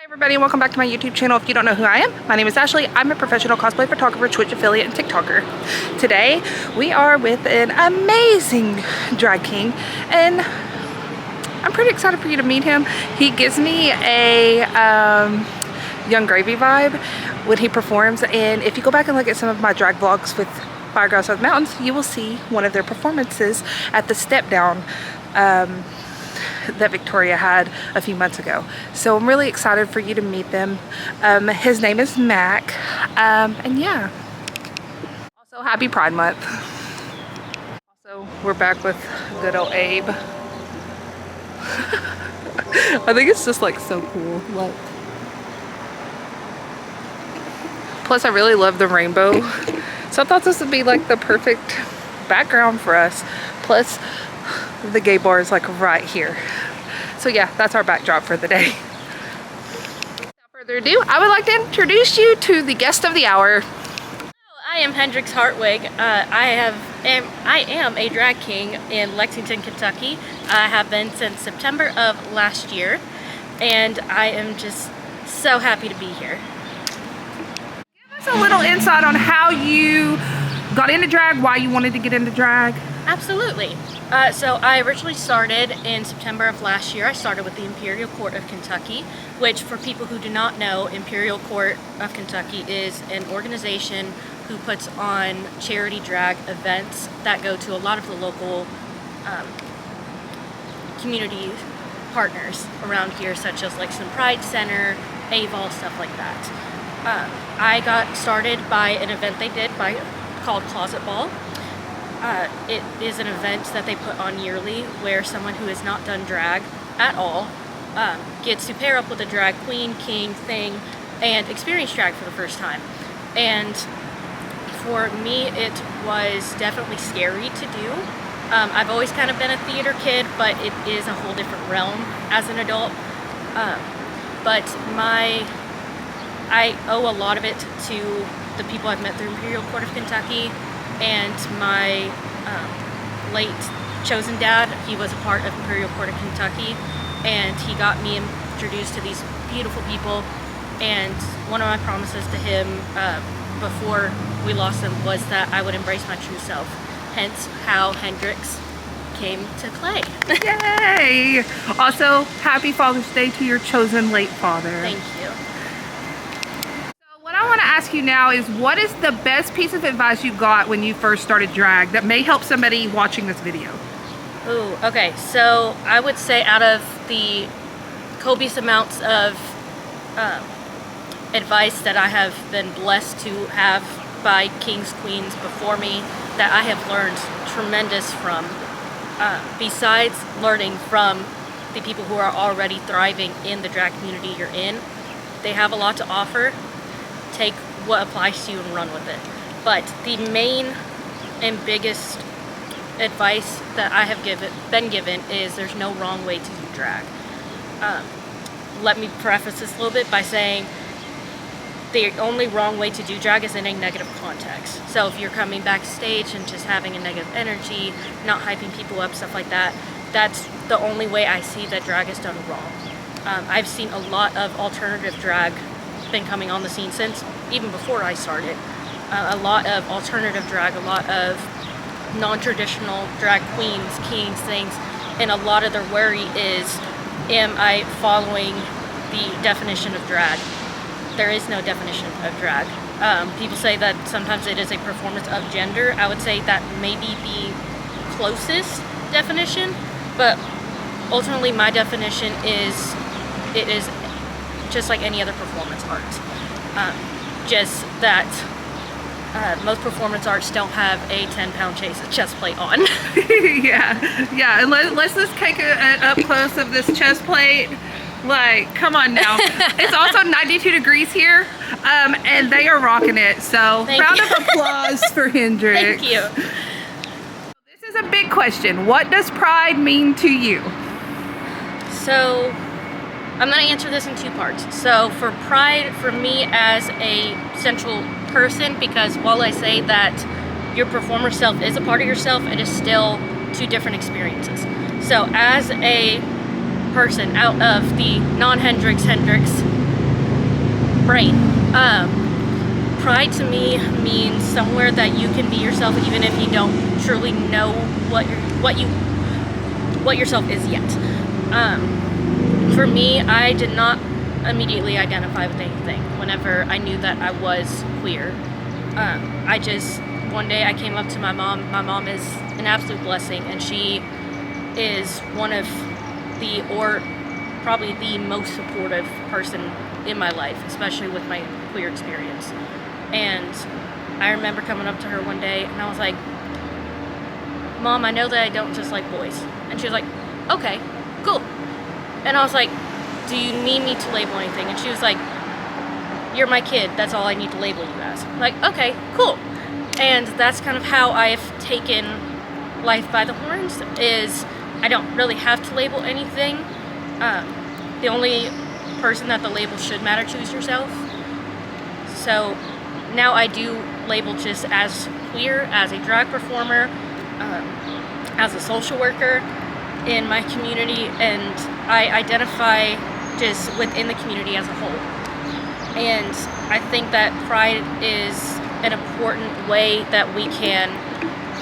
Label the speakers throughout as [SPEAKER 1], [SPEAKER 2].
[SPEAKER 1] Hi everybody, welcome back to my YouTube channel. If you don't know who I am, my name is Ashley. I'm a professional cosplay photographer, Twitch affiliate, and TikToker. Today, we are with an amazing drag king, and I'm pretty excited for you to meet him. He gives me a Young Gravy vibe when he performs, and if you go back and look at some of my drag vlogs with Fire Girls South Mountains, you will see one of their performances at the Step Down that Victoria had a few months ago. So I'm really excited for you to meet them. His name is Mac, and yeah. Also, happy Pride Month. Also, we're back with good old Abe. I think it's just like so cool. Like, plus I really love the rainbow, so I thought this would be like the perfect background for us. Plus the gay bar is like right here. So yeah, that's our backdrop for the day. Without further ado, I would like to introduce you to the guest of the hour.
[SPEAKER 2] I am Hendrix Hartwig. I am a drag king in Lexington, Kentucky. I have been since September of last year, and I am just so happy to be here.
[SPEAKER 1] Give us a little insight on how you got into drag, why you wanted to get into drag.
[SPEAKER 2] Absolutely. So I originally started in September of last year. I started with the Imperial Court of Kentucky, which, for people who do not know, Imperial Court of Kentucky is an organization who puts on charity drag events that go to a lot of the local community partners around here, such as Lexington Pride Center, Avon, stuff like that. I got started by an event they did called Closet Ball. It is an event that they put on yearly where someone who has not done drag at all gets to pair up with a drag queen, king, thing, and experience drag for the first time. And for me, it was definitely scary to do. I've always kind of been a theater kid, but it is a whole different realm as an adult. But I owe a lot of it to the people I've met through Imperial Court of Kentucky, and my late chosen dad. He was a part of Imperial Court of Kentucky, and he got me introduced to these beautiful people. And one of my promises to him before we lost him was that I would embrace my true self. Hence how Hendrix came to play.
[SPEAKER 1] Yay! Also, happy Father's Day to your chosen late father.
[SPEAKER 2] Thank you.
[SPEAKER 1] What I want to ask you now is, what is the best piece of advice you got when you first started drag that may help somebody watching this video?
[SPEAKER 2] Ooh, okay, so I would say out of the copious amounts of advice that I have been blessed to have by kings, queens before me, that I have learned tremendous from, besides learning from the people who are already thriving in the drag community you're in, they have a lot to offer. Take what applies to you and run with it. But the main and biggest advice that I have been given is there's no wrong way to do drag. Let me preface this a little bit by saying the only wrong way to do drag is in a negative context. So if you're coming backstage and just having a negative energy, not hyping people up, stuff like that, that's the only way I see that drag is done wrong. I've seen a lot of alternative drag been coming on the scene since even before I started. A lot of alternative drag, a lot of non-traditional drag queens, kings, things, and a lot of their worry is, am I following the definition of drag? There is no definition of drag. People say that sometimes it is a performance of gender. I would say that may be the closest definition, but ultimately my definition is, it is just like any other performance art. Just that most performance arts don't have a 10-pound chest plate on. yeah, and let's just take an up close of this chest plate. Like, come on now. It's also 92 degrees here, and they are rocking it. So round of applause for Hendrix. Thank you.
[SPEAKER 1] This is a big question. What does pride mean to you?
[SPEAKER 2] So I'm going to answer this in two parts. So for pride, for me as a central person, because while I say that your performer self is a part of yourself, it is still two different experiences. So as a person out of the non-Hendrix brain. Pride to me means somewhere that you can be yourself even if you don't truly know what yourself is yet. For me, I did not immediately identify with anything whenever I knew that I was queer. One day I came up to my mom. My mom is an absolute blessing, and she is one of probably the most supportive person in my life, especially with my queer experience. And I remember coming up to her one day and I was like, Mom, I know that I don't just like boys. And she was like, okay, cool. And I was like, do you need me to label anything? And she was like, you're my kid, that's all I need to label you as. I'm like, okay, cool. And that's kind of how I've taken life by the horns, is I don't really have to label anything. The only person that the label should matter to is yourself. So now I do label just as queer, as a drag performer, as a social worker in my community, and I identify just within the community as a whole. And I think that pride is an important way that we can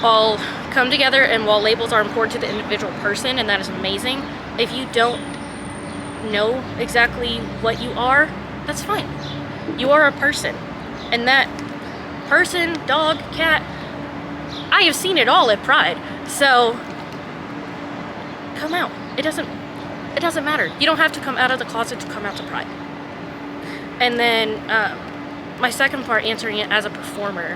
[SPEAKER 2] all come together, and while labels are important to the individual person, and that is amazing, if you don't know exactly what you are, that's fine. You are a person, and that person, dog, cat, I have seen it all at Pride. So come out. It doesn't matter. You don't have to come out of the closet to come out to Pride. And then my second part, answering it as a performer,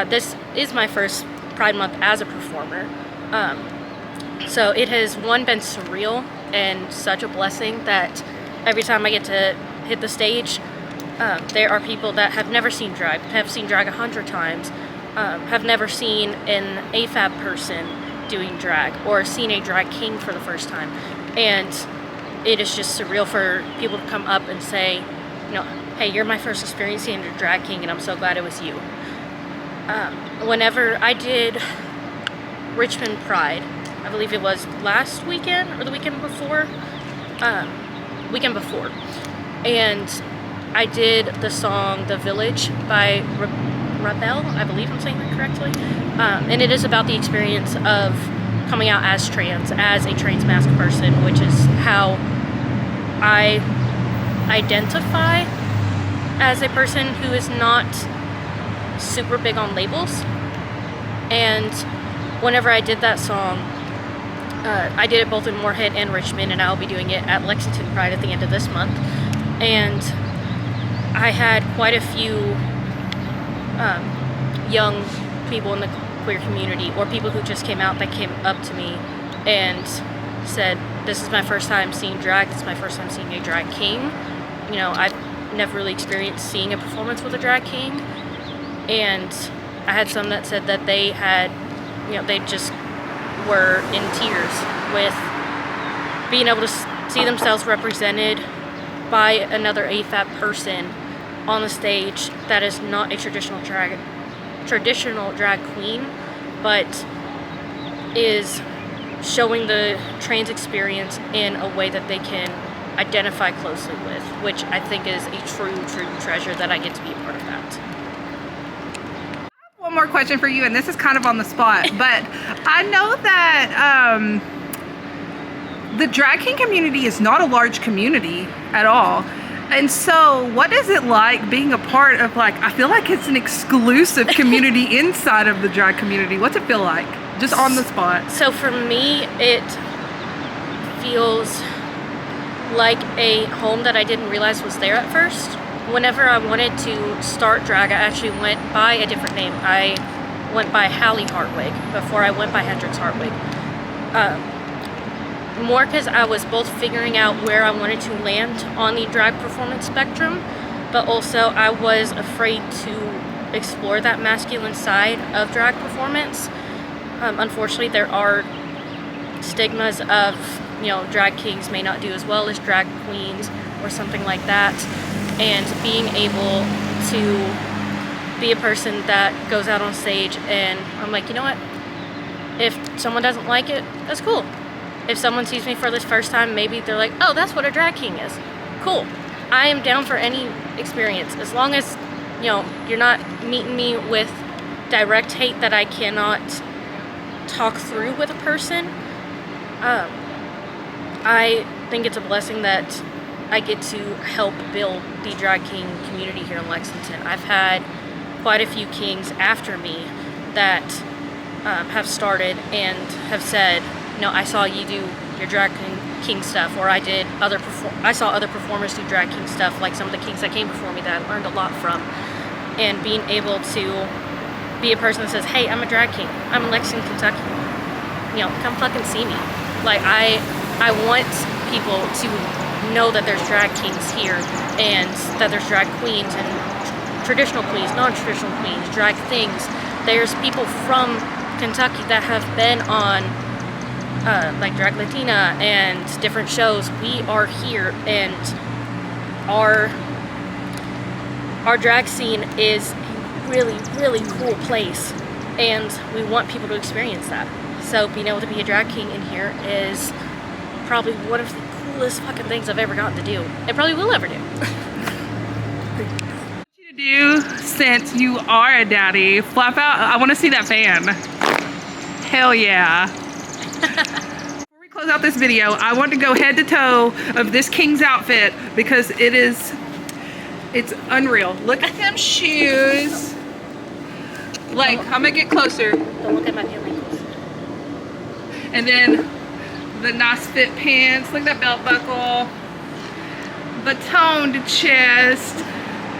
[SPEAKER 2] this is my first Pride Month as a performer. So it has, one, been surreal and such a blessing that every time I get to hit the stage, there are people that have never seen drag, have seen drag 100 times, have never seen an AFAB person doing drag, or seen a drag king for the first time. And it is just surreal for people to come up and say, you know, hey, you're my first experience seeing a drag king, and I'm so glad it was you. Whenever I did Richmond Pride, I believe it was last weekend or the weekend before, and I did the song The Village by Rebel, I believe I'm saying that correctly, and it is about the experience of coming out as trans, as a trans masked person, which is how I identify as a person who is not super big on labels. And whenever I did that song, I did it both in Moorhead and Richmond, and I'll be doing it at Lexington Pride at the end of this month. And I had quite a few young people in the queer community, or people who just came out, that came up to me and said, this is my first time seeing drag, this is my first time seeing a drag king. You know, I've never really experienced seeing a performance with a drag king. And I had some that said that they had, you know, they just were in tears with being able to see themselves represented by another AFAB person on the stage that is not a traditional drag queen, but is showing the trans experience in a way that they can identify closely with, which I think is a true treasure that I get to be a part of that.
[SPEAKER 1] One more question for you, and this is kind of on the spot, but I know that the drag king community is not a large community at all. And so what is it like being a part of, like, I feel like it's an exclusive community inside of the drag community. What's it feel like? Just on the spot.
[SPEAKER 2] So for me, it feels like a home that I didn't realize was there at first. Whenever I wanted to start drag, I actually went by a different name. I went by Hallie Hartwig before I went by Hendrix Hartwig. More because I was both figuring out where I wanted to land on the drag performance spectrum, but also I was afraid to explore that masculine side of drag performance. Unfortunately, there are stigmas of, you know, drag kings may not do as well as drag queens or something like that. And being able to be a person that goes out on stage and I'm like, you know what? If someone doesn't like it, that's cool. If someone sees me for this first time, maybe they're like, oh, that's what a drag king is. Cool. I am down for any experience, as long as, you know, you're not meeting me with direct hate that I cannot talk through with a person. I think it's a blessing that I get to help build the drag king community here in Lexington. I've had quite a few kings after me that have started and have said, you know, I saw you do your drag king stuff, or I saw other performers do drag king stuff, like some of the kings that came before me that I learned a lot from. And being able to be a person that says, hey, I'm a drag king, I'm in Lexington, Kentucky, you know, come fucking see me. Like, I want people to know that there's drag kings here, and that there's drag queens and traditional queens, non-traditional queens, drag things. There's people from Kentucky that have been on like Drag Latina and different shows. We are here, and our drag scene is a really, really cool place, and we want people to experience that. So being able to be a drag king in here is probably one of the coolest fucking things I've ever gotten to do, and probably will ever do.
[SPEAKER 1] Do, since you are a daddy, flap out. I want to see that fan. Hell yeah. Before we close out this video, I want to go head to toe of this king's outfit, because it's unreal. Look at them shoes. Like, I'm gonna get closer.
[SPEAKER 2] Don't look at my ankles.
[SPEAKER 1] And then the nice fit pants. Look at that belt buckle. The toned chest.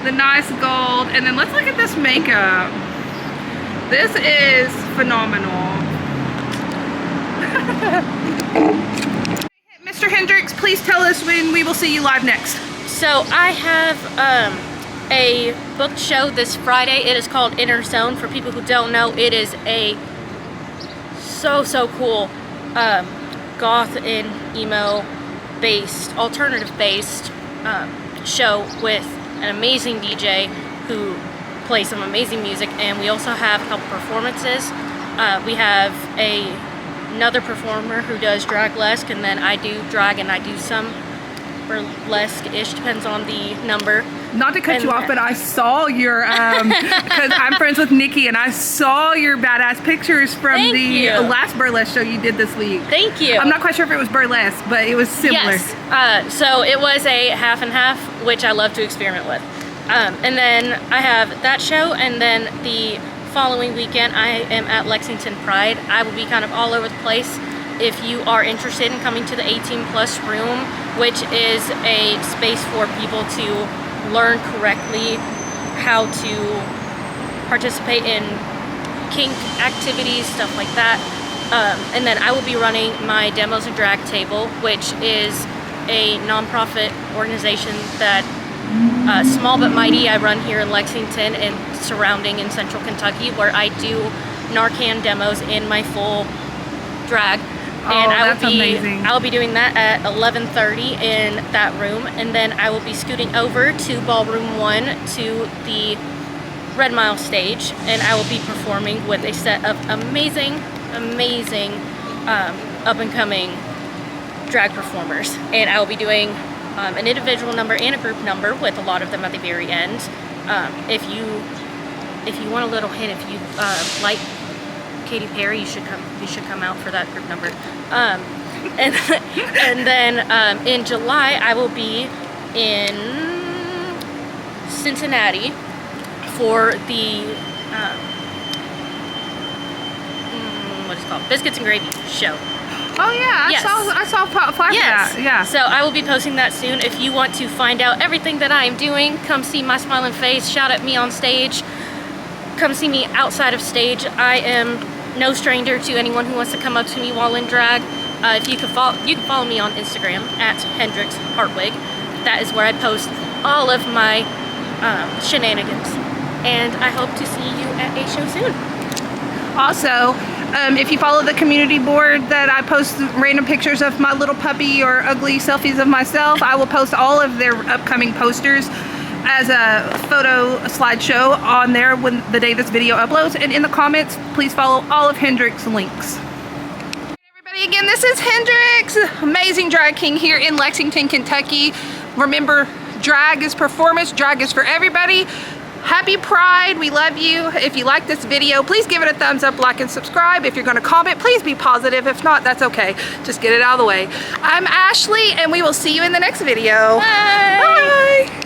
[SPEAKER 1] The nice gold. And then let's look at this makeup. This is phenomenal. Mr. Hendrix, please tell us when we will see you live next.
[SPEAKER 2] So I have a booked show this Friday. It is called Inner Zone. For people who don't know, it is a so cool goth and emo based, alternative based show with an amazing DJ who plays some amazing music, and we also have a couple performances. We have another performer who does drag-lesque, and then I do drag and I do some burlesque-ish, depends on the number.
[SPEAKER 1] Not to cut you off, but I saw your, because I'm friends with Nikki, and I saw your badass pictures from last burlesque show you did this week.
[SPEAKER 2] Thank you.
[SPEAKER 1] I'm not quite sure if it was burlesque, but it was similar.
[SPEAKER 2] Yes. So it was a half and half, which I love to experiment with. And then I have that show, and then the following weekend I am at Lexington Pride. I will be kind of all over the place. If you are interested in coming to the 18 plus room, which is a space for people to learn correctly how to participate in kink activities, stuff like that. And then I will be running my Demos and Drag Table, which is a nonprofit organization that, small but mighty, I run here in Lexington and surrounding in central Kentucky, where I do Narcan demos in my full drag. And I'll be doing that at 11:30 in that room, and then I will be scooting over to Ballroom 1 to the Red Mile stage, and I will be performing with a set of amazing up-and-coming drag performers. And I will be doing an individual number and a group number, with a lot of them at the very end. If you want a little hint, if you like Katy Perry, you should come out for that group number. And then in July I will be in Cincinnati for the what is it called? Biscuits and Gravy show.
[SPEAKER 1] Oh yeah,
[SPEAKER 2] yes.
[SPEAKER 1] I saw flash of that. Yeah.
[SPEAKER 2] So I will be posting that soon. If you want to find out everything that I am doing, come see my smiling face, shout at me on stage, come see me outside of stage. I am no stranger to anyone who wants to come up to me while in drag. If you can follow me on Instagram at Hendrix Hartwig. That is where I post all of my shenanigans. And I hope to see you at a show soon.
[SPEAKER 1] Also, if you follow the community board that I post random pictures of my little puppy or ugly selfies of myself, I will post all of their upcoming posters as a photo slideshow on there when the day this video uploads. And in the comments, please follow all of Hendrix's links. Everybody, again, this is Hendrix, amazing drag king here in Lexington, Kentucky. Remember, Drag is performance. Drag is for everybody. Happy Pride, we love you. If you like this video, please give it a thumbs up, like, and subscribe. If you're gonna comment, please be positive. If not, that's okay. Just get it out of the way. I'm Ashley, and we will see you in the next video.
[SPEAKER 2] Bye.
[SPEAKER 1] Bye.